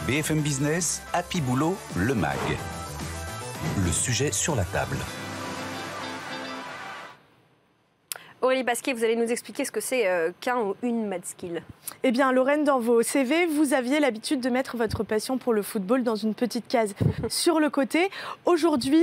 BFM Business, Happy Boulot, le MAG. Le sujet sur la table. Aurélie Pasquier, vous allez nous expliquer ce que c'est qu'un ou une MadSkill. Eh bien, Lorraine, dans vos CV, vous aviez l'habitude de mettre votre passion pour le football dans une petite case sur le côté. Aujourd'hui,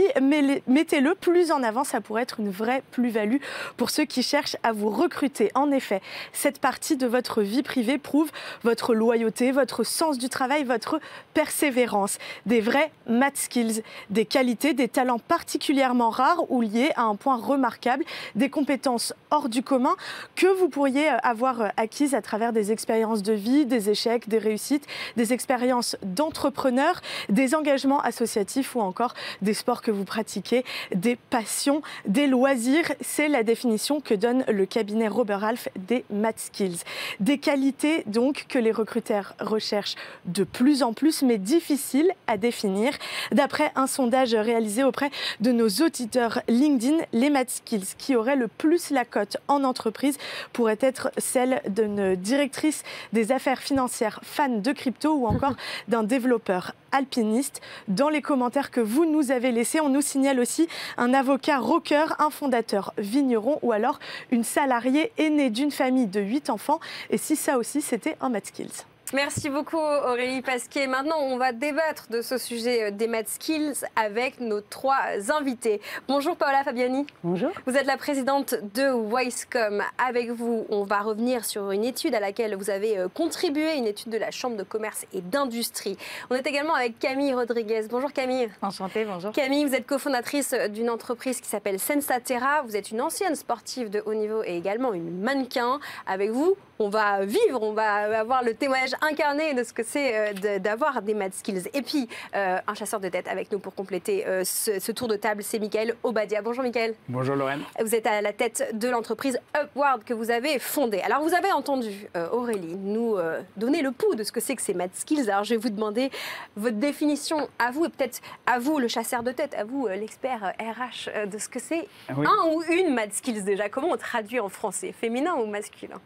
mettez-le plus en avant, ça pourrait être une vraie plus-value pour ceux qui cherchent à vous recruter. En effet, cette partie de votre vie privée prouve votre loyauté, votre sens du travail, votre persévérance. Des vrais MadSkills, des qualités, des talents particulièrement rares ou liés à un point remarquable, des compétences hors du commun que vous pourriez avoir acquises à travers des expériences de vie, des échecs, des réussites, des expériences d'entrepreneurs, des engagements associatifs ou encore des sports que vous pratiquez, des passions, des loisirs. C'est la définition que donne le cabinet Robert Half des MadSkills. Des qualités donc que les recruteurs recherchent de plus en plus, mais difficiles à définir. D'après un sondage réalisé auprès de nos auditeurs LinkedIn, les MadSkills qui auraient le plus la cote en entreprise pourrait être celle d'une directrice des affaires financières fan de crypto ou encore d'un développeur alpiniste. Dans les commentaires que vous nous avez laissés, on nous signale aussi un avocat rocker, un fondateur vigneron ou alors une salariée aînée d'une famille de 8 enfants. Et si ça aussi, c'était un MadSkills. Merci beaucoup Aurélie Pasquier. Maintenant, on va débattre de ce sujet des MadSkills avec nos 3 invités. Bonjour Paola Fabiani. Bonjour. Vous êtes la présidente de Wisecom. Avec vous, on va revenir sur une étude à laquelle vous avez contribué, une étude de la Chambre de commerce et d'industrie. On est également avec Camille Rodriguez. Bonjour Camille. Enchantée, bonjour. Camille, vous êtes cofondatrice d'une entreprise qui s'appelle Sensaterra. Vous êtes une ancienne sportive de haut niveau et également une mannequin. Avec vous, on va vivre, on va avoir le témoignage incarné de ce que c'est d'avoir des MadSkills. Et puis, un chasseur de tête avec nous pour compléter ce tour de table, c'est Michael Obadia. Bonjour Michael. Bonjour Lorraine. Vous êtes à la tête de l'entreprise Upward que vous avez fondée. Alors, vous avez entendu Aurélie nous donner le pouls de ce que c'est que ces MadSkills. Alors, je vais vous demander votre définition à vous et peut-être à vous, le chasseur de tête, à vous, l'expert RH, de ce que c'est un ou une MadSkills déjà. Comment on traduit en français, féminin ou masculin ?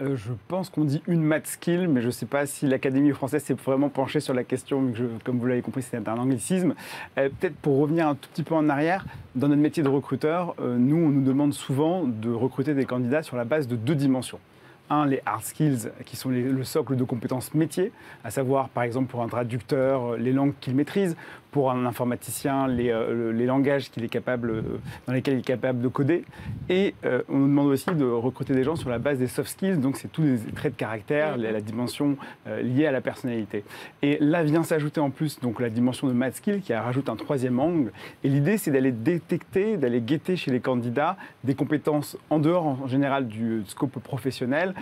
Je pense qu'on dit une MadSkill, mais je ne sais pas si l'Académie française s'est vraiment penchée sur la question, mais comme vous l'avez compris, c'est un anglicisme. Peut-être pour revenir un tout petit peu en arrière, dans notre métier de recruteur, nous, on nous demande souvent de recruter des candidats sur la base de 2 dimensions. Un, les hard skills, qui sont le socle de compétences métiers, à savoir, par exemple, pour un traducteur, les langues qu'il maîtrise, pour un informaticien, les langages dans lesquels il est capable de coder. Et on nous demande aussi de recruter des gens sur la base des soft skills, donc c'est tous les traits de caractère, la dimension liée à la personnalité. Et là vient s'ajouter en plus donc, la dimension de MadSkill qui rajoute un 3e angle. Et l'idée, c'est d'aller détecter, d'aller guetter chez les candidats des compétences en dehors, en général, du scope professionnel,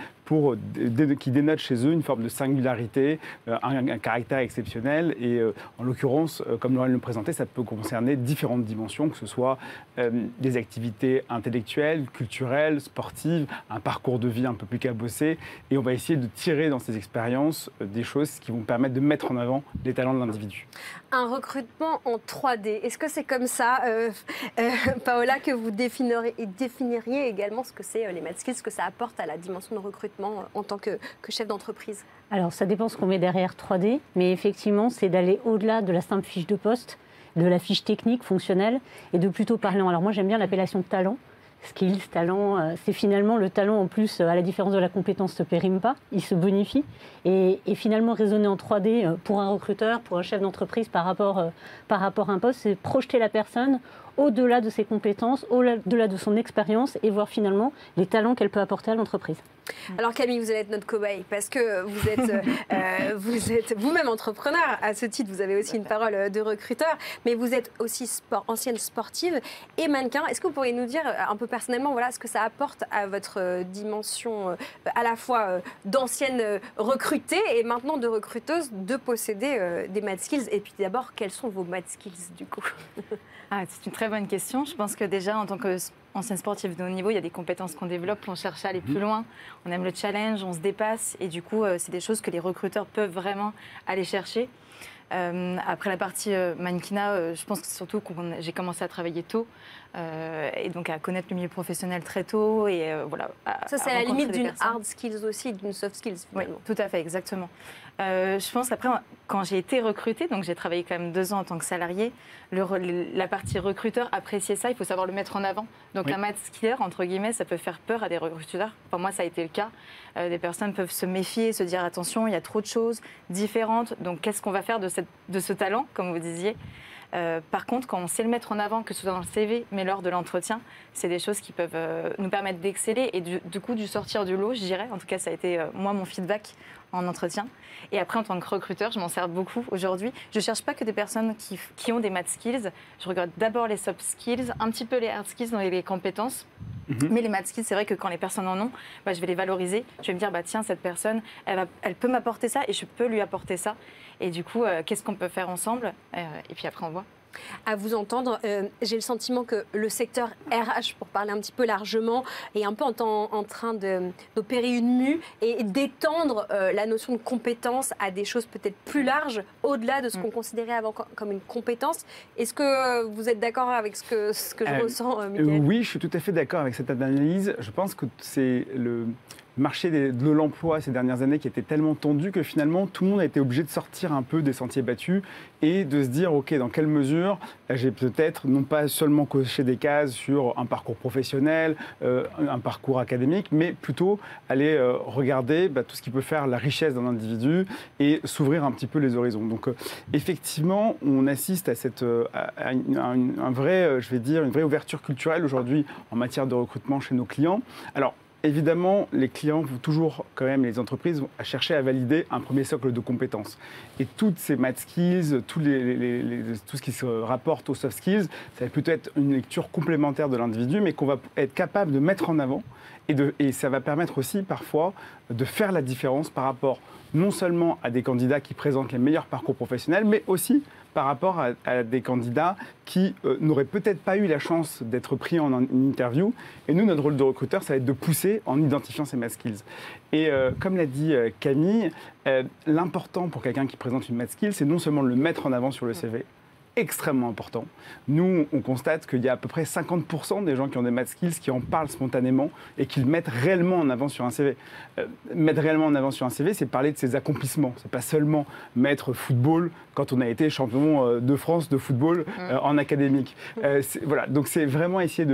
qui dénotent chez eux une forme de singularité, un caractère exceptionnel. Et en l'occurrence, comme Lorraine le présentait, ça peut concerner différentes dimensions, que ce soit des activités intellectuelles, culturelles, sportives, un parcours de vie un peu plus cabossé. Et on va essayer de tirer dans ces expériences des choses qui vont permettre de mettre en avant les talents de l'individu. Un recrutement en 3D, est-ce que c'est comme ça, Paola, que vous définiriez également ce que c'est les MadSkills, ce que ça apporte à la dimension de recrutement en tant que chef d'entreprise? Alors, ça dépend ce qu'on met derrière 3D, mais effectivement, c'est d'aller au-delà de la simple fiche de poste, de la fiche technique, fonctionnelle, et de plutôt parler. Alors moi, j'aime bien l'appellation talent. Skills, talent, c'est finalement le talent en plus, à la différence de la compétence, ne se périme pas, il se bonifie. Et finalement, raisonner en 3D pour un recruteur, pour un chef d'entreprise par rapport à un poste, c'est projeter la personne au-delà de ses compétences, au-delà de son expérience et voir finalement les talents qu'elle peut apporter à l'entreprise. Alors Camille, vous allez être notre cobaye parce que vous êtes vous-même entrepreneur. À ce titre, vous avez aussi une parole de recruteur, mais vous êtes aussi ancienne sportive et mannequin. Est-ce que vous pourriez nous dire un peu personnellement ce que ça apporte à votre dimension à la fois d'ancienne recrutée et maintenant de recruteuse de posséder des MadSkills? Et puis d'abord, quels sont vos MadSkills du coup? C'est une très bonne question. Je pense que déjà, en tant qu'ancienne sportive de haut niveau, il y a des compétences qu'on développe, on cherche à aller plus loin. On aime le challenge, on se dépasse. Et du coup, c'est des choses que les recruteurs peuvent vraiment aller chercher. Après la partie mannequinat, je pense que surtout que j'ai commencé à travailler tôt et donc à connaître le milieu professionnel très tôt. Et voilà, Ça, c'est à la limite d'une hard skills aussi, d'une soft skills. Oui, Finalement. tout à fait, exactement. Je pense qu'après, quand j'ai été recrutée, donc j'ai travaillé quand même 2 ans en tant que salariée, la partie recruteur, apprécier ça, il faut savoir le mettre en avant. Donc un mat skiller, entre guillemets, ça peut faire peur à des recruteurs. Pour moi, ça a été le cas. Des personnes peuvent se méfier, se dire attention, il y a trop de choses différentes. Donc qu'est-ce qu'on va faire de ce talent, comme vous disiez? Par contre, quand on sait le mettre en avant, que ce soit dans le CV, mais lors de l'entretien, c'est des choses qui peuvent nous permettre d'exceller et du coup, du sortir du lot, je dirais. En tout cas, ça a été, moi, mon feedback en entretien. Et après, en tant que recruteur, je m'en sers beaucoup aujourd'hui. Je ne cherche pas que des personnes qui ont des math skills. Je regarde d'abord les soft skills, un petit peu les hard skills, dans les compétences. Mais les math skills, c'est vrai que quand les personnes en ont, je vais les valoriser. Je vais me dire, tiens, cette personne, elle peut m'apporter ça et je peux lui apporter ça. Et du coup, qu'est-ce qu'on peut faire ensemble? Et puis après, on voit. À vous entendre, j'ai le sentiment que le secteur RH, pour parler un petit peu largement, est un peu en train d'opérer une mue et d'étendre la notion de compétence à des choses peut-être plus larges, au-delà de ce qu'on considérait avant comme une compétence. Est-ce que vous êtes d'accord avec ce que je ressens, Mickaël? Oui, je suis tout à fait d'accord avec cette analyse. Je pense que c'est le marché de l'emploi ces dernières années qui était tellement tendu que finalement tout le monde a été obligé de sortir un peu des sentiers battus et de se dire ok, dans quelle mesure j'ai peut-être non pas seulement coché des cases sur un parcours professionnel, un parcours académique, mais plutôt aller regarder tout ce qui peut faire la richesse d'un individu et s'ouvrir un petit peu les horizons. Donc effectivement, on assiste à une vraie ouverture culturelle aujourd'hui en matière de recrutement chez nos clients. Alors évidemment, les clients vont toujours, quand même, les entreprises vont chercher à valider un premier socle de compétences. Et toutes ces math skills, tout ce qui se rapporte aux soft skills, ça va plutôt être une lecture complémentaire de l'individu, mais qu'on va être capable de mettre en avant. Et ça va permettre aussi, parfois, de faire la différence par rapport non seulement à des candidats qui présentent les meilleurs parcours professionnels, mais aussi par rapport à des candidats qui n'auraient peut-être pas eu la chance d'être pris en interview. Et nous, notre rôle de recruteur, ça va être de pousser en identifiant ces math skills. Et comme l'a dit Camille, l'important pour quelqu'un qui présente une math skill, c'est non seulement de le mettre en avant sur le CV, extrêmement important. Nous, on constate qu'il y a à peu près 50% des gens qui ont des math skills qui en parlent spontanément et qui le mettent réellement en avant sur un CV. Mettre réellement en avant sur un CV, c'est parler de ses accomplissements. C'est pas seulement mettre football quand on a été champion de France de football en académique. Voilà, donc c'est vraiment essayer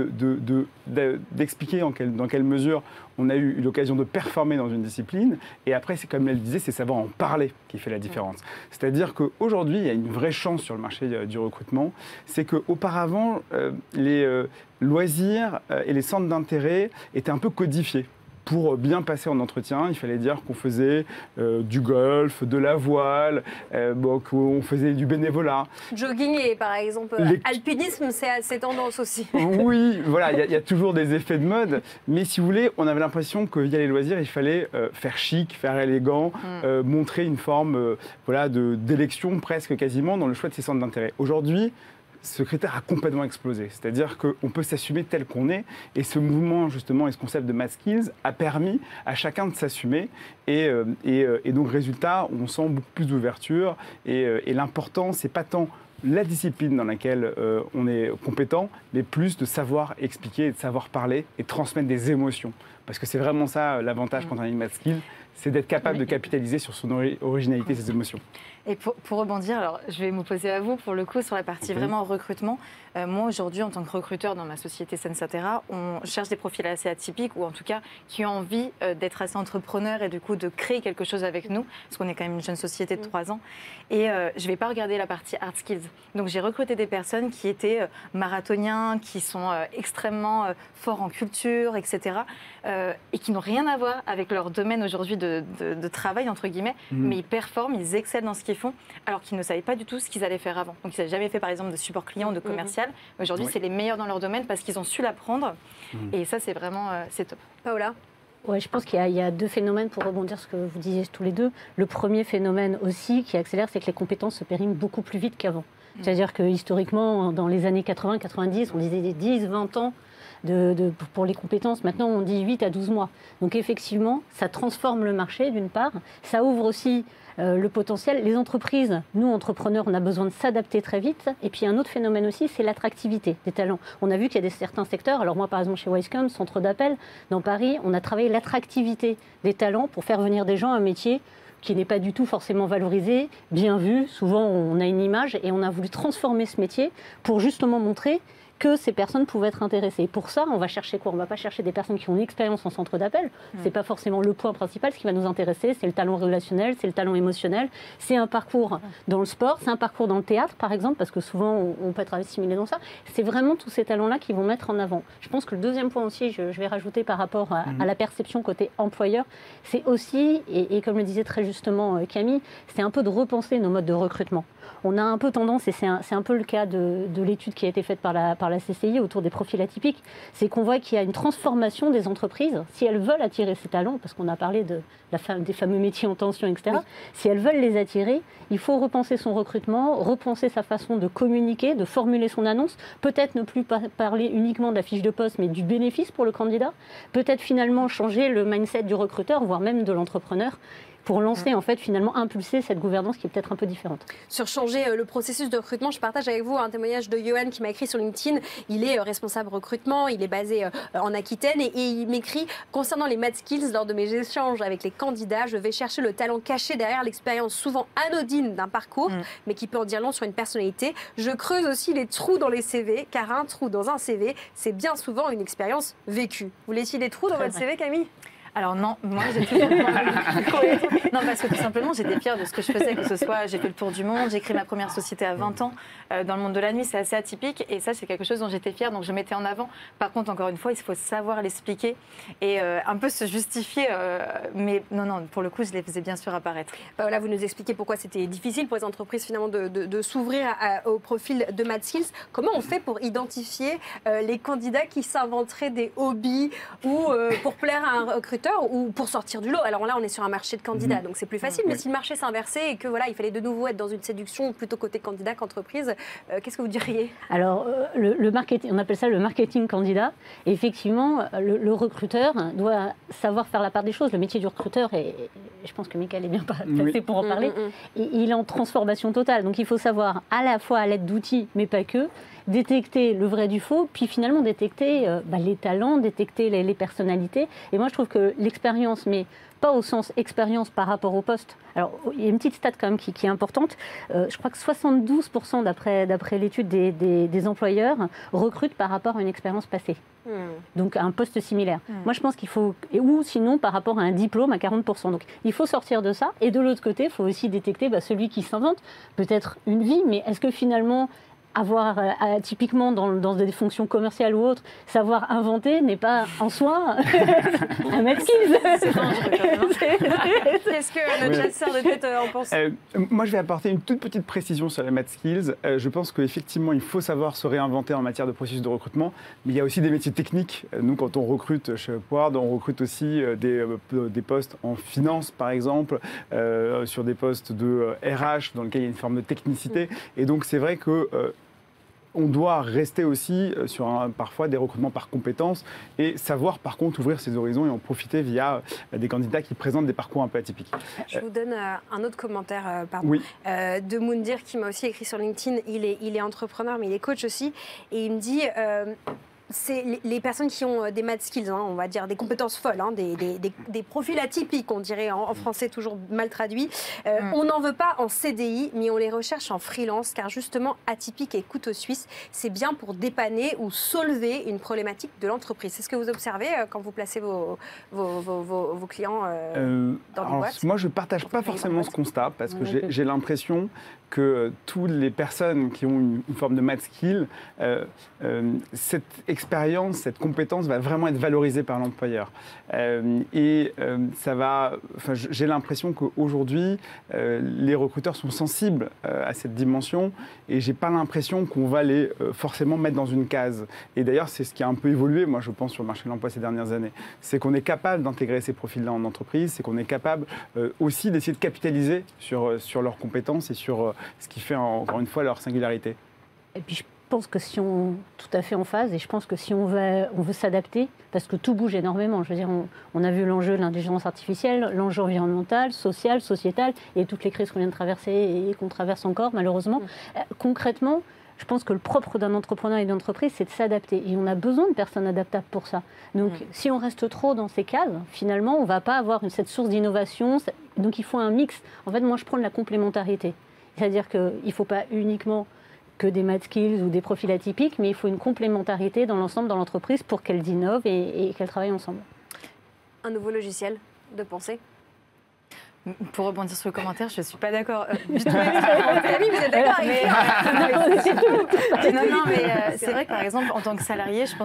d'expliquer dans quelle mesure on a eu l'occasion de performer dans une discipline. Et après, c'est comme elle disait, c'est savoir en parler qui fait la différence. C'est-à-dire qu'aujourd'hui, il y a une vraie chance sur le marché du recrutement. C'est qu'auparavant, les loisirs et les centres d'intérêt étaient un peu codifiés. Pour bien passer en entretien, il fallait dire qu'on faisait du golf, de la voile, qu'on faisait du bénévolat. Jogging et par exemple alpinisme, c'est tendance aussi. Oui, voilà, il y a toujours des effets de mode. Mais si vous voulez, on avait l'impression que via les loisirs, il fallait faire chic, faire élégant, montrer une forme d'élection presque quasiment dans le choix de ces centres d'intérêt. Aujourd'hui, ce critère a complètement explosé. C'est-à-dire qu'on peut s'assumer tel qu'on est. Et ce mouvement, justement, et ce concept de math skills a permis à chacun de s'assumer. Et donc, résultat, on sent beaucoup plus d'ouverture. Et l'important, c'est pas tant la discipline dans laquelle on est compétent, mais plus de savoir expliquer, de savoir parler et de transmettre des émotions. Parce que c'est vraiment ça l'avantage quand on a une math skill, c'est d'être capable de capitaliser sur son originalité, ses émotions. Et pour rebondir, alors je vais m'opposer à vous pour le coup sur la partie vraiment recrutement. Moi aujourd'hui en tant que recruteur dans ma société Sensatera, on cherche des profils assez atypiques ou en tout cas qui ont envie d'être assez entrepreneurs et du coup de créer quelque chose avec nous parce qu'on est quand même une jeune société de 3 ans. Et je ne vais pas regarder la partie hard skills. Donc j'ai recruté des personnes qui étaient marathoniens, qui sont extrêmement forts en culture, etc. Et qui n'ont rien à voir avec leur domaine aujourd'hui de travail entre guillemets, mais ils performent, ils excellent dans ce qu'ils font, alors qu'ils ne savaient pas du tout ce qu'ils allaient faire avant. Donc ils n'avaient jamais fait par exemple de support client, de commercial. Aujourd'hui, c'est les meilleurs dans leur domaine parce qu'ils ont su l'apprendre. Et ça, c'est vraiment c'est top. Paola? Ouais, je pense qu'il y a 2 phénomènes pour rebondir sur ce que vous disiez tous les deux. Le premier phénomène aussi qui accélère, c'est que les compétences se périment beaucoup plus vite qu'avant. C'est-à-dire que historiquement, dans les années 80-90, on disait 10-20 ans pour les compétences. Maintenant, on dit 8 à 12 mois. Donc effectivement, ça transforme le marché d'une part. Ça ouvre aussi le potentiel. Les entreprises, nous, entrepreneurs, on a besoin de s'adapter très vite. Et puis, un autre phénomène aussi, c'est l'attractivité des talents. On a vu qu'il y a certains secteurs, alors moi, par exemple, chez Wisecom, centre d'appel, dans Paris, on a travaillé l'attractivité des talents pour faire venir des gens à un métier qui n'est pas du tout forcément valorisé, bien vu. Souvent, on a une image et on a voulu transformer ce métier pour justement montrer que ces personnes pouvaient être intéressées. Et pour ça, on va chercher quoi? On ne va pas chercher des personnes qui ont une expérience en centre d'appel. Ce n'est pas forcément le point principal. Ce qui va nous intéresser, c'est le talent relationnel, c'est le talent émotionnel, c'est un parcours dans le sport, c'est un parcours dans le théâtre, par exemple, parce que souvent, on peut être assimilé dans ça. C'est vraiment tous ces talents-là qui vont mettre en avant. Je pense que le deuxième point aussi, je vais rajouter par rapport à la perception côté employeur, c'est aussi, et comme le disait très justement Camille, c'est un peu de repenser nos modes de recrutement. On a un peu tendance, et c'est un peu le cas de l'étude qui a été faite par la CCI autour des profils atypiques, c'est qu'on voit qu'il y a une transformation des entreprises, si elles veulent attirer ces talents, parce qu'on a parlé des fameux métiers en tension, etc., si elles veulent les attirer, il faut repenser son recrutement, repenser sa façon de communiquer, de formuler son annonce, peut-être ne plus parler uniquement de la fiche de poste, mais du bénéfice pour le candidat, peut-être finalement changer le mindset du recruteur, voire même de l'entrepreneur, pour lancer, en fait, finalement, impulser cette gouvernance qui est peut-être un peu différente. Sur changer le processus de recrutement, je partage avec vous un témoignage de Johan qui m'a écrit sur LinkedIn. Il est responsable recrutement, il est basé en Aquitaine et il m'écrit « Concernant les math skills, lors de mes échanges avec les candidats, je vais chercher le talent caché derrière l'expérience souvent anodine d'un parcours, mais qui peut en dire long sur une personnalité. Je creuse aussi les trous dans les CV, car un trou dans un CV, c'est bien souvent une expérience vécue. » Vous laissiez des trous dans votre CV, Camille ? Alors non, moi j'ai toujours... Non, parce que tout simplement j'étais fière de ce que je faisais, que ce soit j'ai fait le tour du monde, j'ai créé ma première société à 20 ans dans le monde de la nuit, c'est assez atypique et ça c'est quelque chose dont j'étais fière, donc je mettais en avant. Par contre, encore une fois, il faut savoir l'expliquer et un peu se justifier, mais non, pour le coup je les faisais bien sûr apparaître. Là, vous nous expliquez pourquoi c'était difficile pour les entreprises finalement de s'ouvrir au profil de math skills. Comment on fait pour identifier les candidats qui s'inventeraient des hobbies ou pour plaire à un recruteur ou pour sortir du lot? Alors là, on est sur un marché de candidats, donc c'est plus facile. Mais si le marché s'inversait et que voilà, il fallait de nouveau être dans une séduction plutôt côté candidat qu'entreprise, qu'est-ce que vous diriez? Alors, le marketing, on appelle ça le marketing candidat. Et effectivement, le recruteur doit savoir faire la part des choses. Le métier du recruteur, et je pense que Michael est bien placé pour en parler, il est en transformation totale. Donc il faut savoir à la fois à l'aide d'outils, mais pas que, détecter le vrai du faux, puis finalement détecter les talents, détecter les personnalités. Et moi, je trouve que l'expérience, mais pas au sens expérience par rapport au poste. Alors, il y a une petite stat quand même qui est importante. Je crois que 72% d'après l'étude des employeurs recrutent par rapport à une expérience passée. Donc, à un poste similaire. Moi, je pense qu'il faut... Ou sinon, par rapport à un diplôme à 40%. Donc, il faut sortir de ça. Et de l'autre côté, il faut aussi détecter celui qui s'invente. Peut-être une vie, mais est-ce que finalement... avoir typiquement dans des fonctions commerciales ou autres, savoir inventer n'est pas en soi un math skills. C'est dangereux. Qu'est-ce que notre chasseur de tête en pense? Moi, je vais apporter une toute petite précision sur les math skills. Je pense qu'effectivement, il faut savoir se réinventer en matière de processus de recrutement, mais il y a aussi des métiers techniques. Nous, quand on recrute chez Upward, on recrute aussi des postes en finance, par exemple, sur des postes de RH dans lesquels il y a une forme de technicité. Et donc, c'est vrai que on doit rester aussi sur parfois des recrutements par compétences et savoir par contre ouvrir ses horizons et en profiter via des candidats qui présentent des parcours un peu atypiques. Je vous donne un autre commentaire de Moundir qui m'a aussi écrit sur LinkedIn. Il est entrepreneur mais il est coach aussi et il me dit... c'est les personnes qui ont des math skills, on va dire des compétences folles, des profils atypiques, on dirait en français toujours mal traduit. On n'en veut pas en CDI, mais on les recherche en freelance, car justement atypique et couteau suisse, c'est bien pour dépanner ou solver une problématique de l'entreprise. C'est ce que vous observez quand vous placez vos clients dans des boîtes? Moi, je ne partage pas forcément ce constat, parce que j'ai l'impression que toutes les personnes qui ont une forme de math skill, cette expérience, cette compétence va vraiment être valorisée par l'employeur. J'ai l'impression qu'aujourd'hui, les recruteurs sont sensibles à cette dimension et j'ai pas l'impression qu'on va les forcément mettre dans une case. Et d'ailleurs, c'est ce qui a un peu évolué, moi, je pense, sur le marché de l'emploi ces dernières années. C'est qu'on est capable d'intégrer ces profils-là en entreprise, c'est qu'on est capable aussi d'essayer de capitaliser sur leurs compétences et sur ce qui fait, encore une fois, leur singularité. Et puis, pense que si on tout à fait en phase, et je pense que si on veut s'adapter, parce que tout bouge énormément. Je veux dire, on a vu l'enjeu de l'intelligence artificielle, l'enjeu environnemental, social, sociétal, et toutes les crises qu'on vient de traverser et qu'on traverse encore, malheureusement. Concrètement, je pense que le propre d'un entrepreneur et d'une entreprise, c'est de s'adapter. Et on a besoin de personnes adaptables pour ça. Donc, si on reste trop dans ces cases, finalement, on ne va pas avoir cette source d'innovation. Donc, il faut un mix. En fait, moi, je prends de la complémentarité. C'est-à-dire qu'il ne faut pas uniquement que des math skills ou des profils atypiques, mais il faut une complémentarité dans l'ensemble, dans l'entreprise, pour qu'elles innovent et qu'elles travaillent ensemble. Un nouveau logiciel de pensée. Pour rebondir sur le commentaire, je ne suis pas d'accord du tout. Vous êtes d'accord avec Non, mais c'est vrai que par exemple, en tant que salarié, je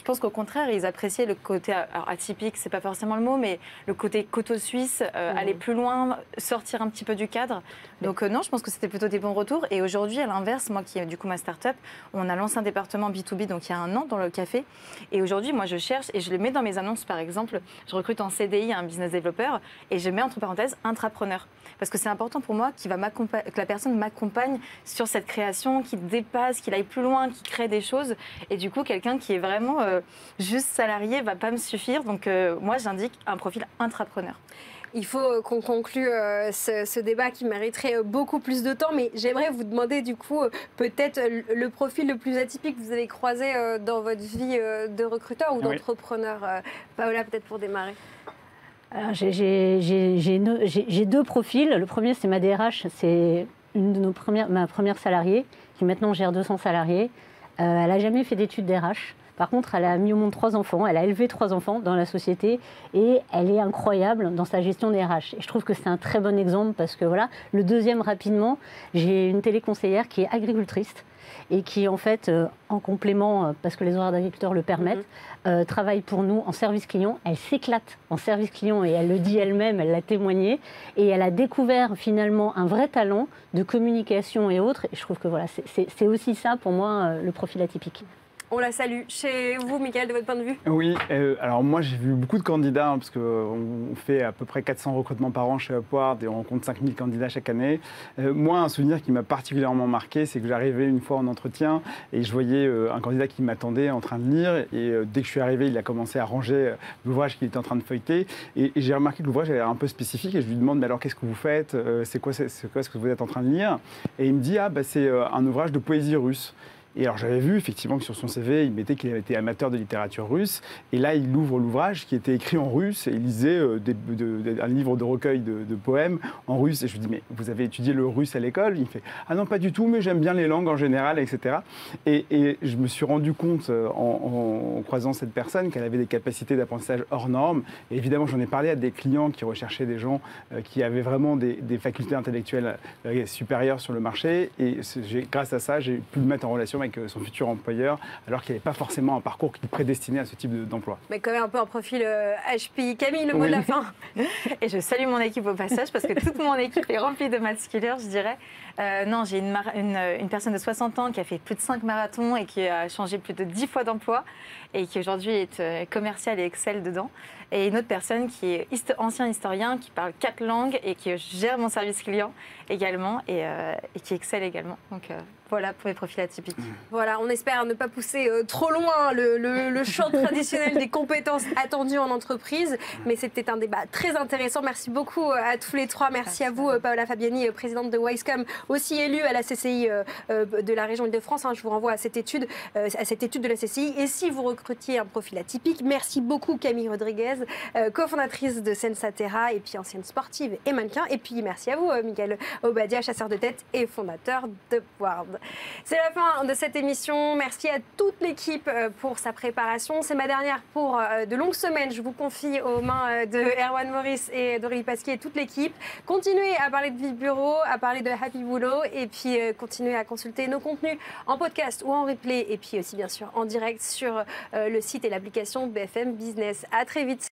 pense qu'au contraire, ils appréciaient le côté atypique, c'est pas forcément le mot, mais le côté couteau suisse, aller plus loin, sortir un petit peu du cadre. Donc non, je pense que c'était plutôt des bons retours. Et aujourd'hui, à l'inverse, moi qui ai du coup ma start-up, on a lancé un département B2B, donc il y a un an dans le café. Et aujourd'hui, moi je cherche et je le mets dans mes annonces, par exemple, je recrute en CDI un business développeur et je mets entre parenthèses intrapreneur. Parce que c'est important pour moi que la personne m'accompagne sur cette création, qu'il dépasse, qu'il aille plus loin, qu'il crée des choses. Et du coup, quelqu'un qui est vraiment juste salarié ne va pas me suffire. Donc moi, j'indique un profil intrapreneur. Il faut qu'on conclue ce débat qui mériterait beaucoup plus de temps, mais j'aimerais vous demander du coup peut-être le profil le plus atypique que vous avez croisé dans votre vie de recruteur ou d'entrepreneur. Paola, peut-être pour démarrer. J'ai deux profils. Le premier, c'est ma DRH, c'est ma première salariée, qui maintenant gère 200 salariés. Elle n'a jamais fait d'études DRH. Par contre, elle a mis au monde 3 enfants, elle a élevé 3 enfants dans la société et elle est incroyable dans sa gestion des RH. Et je trouve que c'est un très bon exemple parce que voilà. Le deuxième, rapidement, j'ai une téléconseillère qui est agricultrice et qui, en fait, en complément, parce que les horaires d'agriculteurs le permettent, travaille pour nous en service client. Elle s'éclate en service client et elle le dit elle-même, elle l'a témoigné. Et elle a découvert finalement un vrai talent de communication et autres. Et je trouve que voilà, c'est aussi ça pour moi le profil atypique. On la salue. Chez vous, Mickaël, de votre point de vue? Oui, alors moi j'ai vu beaucoup de candidats, parce qu'on fait à peu près 400 recrutements par an chez Upward et on rencontre 5000 candidats chaque année. Moi, un souvenir qui m'a particulièrement marqué, c'est que j'arrivais une fois en entretien et je voyais un candidat qui m'attendait en train de lire. Et dès que je suis arrivé, il a commencé à ranger l'ouvrage qu'il était en train de feuilleter. Et j'ai remarqué que l'ouvrage avait l'air un peu spécifique et je lui demande, mais alors qu'est-ce que vous faites? C'est quoi ce que vous êtes en train de lire? Et il me dit, c'est un ouvrage de poésie russe. Et alors j'avais vu effectivement que sur son CV, il mettait qu'il avait été amateur de littérature russe. Et là, il ouvre l'ouvrage qui était écrit en russe et il lisait un livre de recueil de poèmes en russe. Et je lui dis, mais vous avez étudié le russe à l'école? Il me fait, ah non, pas du tout, mais j'aime bien les langues en général, etc. Et je me suis rendu compte en croisant cette personne qu'elle avait des capacités d'apprentissage hors normes. Et évidemment, j'en ai parlé à des clients qui recherchaient des gens qui avaient vraiment des facultés intellectuelles supérieures sur le marché. Et grâce à ça, j'ai pu le mettre en relation avec son futur employeur, alors qu'il n'y avait pas forcément un parcours qui le prédestinait à ce type d'emploi. Mais quand même un peu un profil HPI. Camille, le mot de la fin. Et je salue mon équipe au passage, parce que toute mon équipe est remplie de math skillers, je dirais. Non, j'ai une personne de 60 ans qui a fait plus de 5 marathons et qui a changé plus de 10 fois d'emploi et qui aujourd'hui est commerciale et excelle dedans. Et une autre personne qui est ancien historien, qui parle 4 langues et qui gère mon service client également et qui excelle également. Donc voilà pour les profils atypiques. Voilà, on espère ne pas pousser trop loin le champ traditionnel des compétences attendues en entreprise. Mais c'était un débat très intéressant. Merci beaucoup à tous les trois. Merci à vous, Paola Fabiani, présidente de Wisecom, aussi élue à la CCI de la région Île-de-France. Je vous renvoie à cette étude de la CCI. Et si vous recrutiez un profil atypique, merci beaucoup Camille Rodriguez, cofondatrice de Sensatera et puis ancienne sportive et mannequin. Et puis merci à vous, Mickaël Obadia, chasseur de tête et fondateur d'Upward. C'est la fin de cette émission. Merci à toute l'équipe pour sa préparation. C'est ma dernière pour de longues semaines. Je vous confie aux mains de Erwan Maurice et d'Aurélie Pasquier et toute l'équipe. Continuez à parler de vie bureau, à parler de Happy Boulot et puis continuez à consulter nos contenus en podcast ou en replay et puis aussi bien sûr en direct sur le site et l'application BFM Business. À très vite.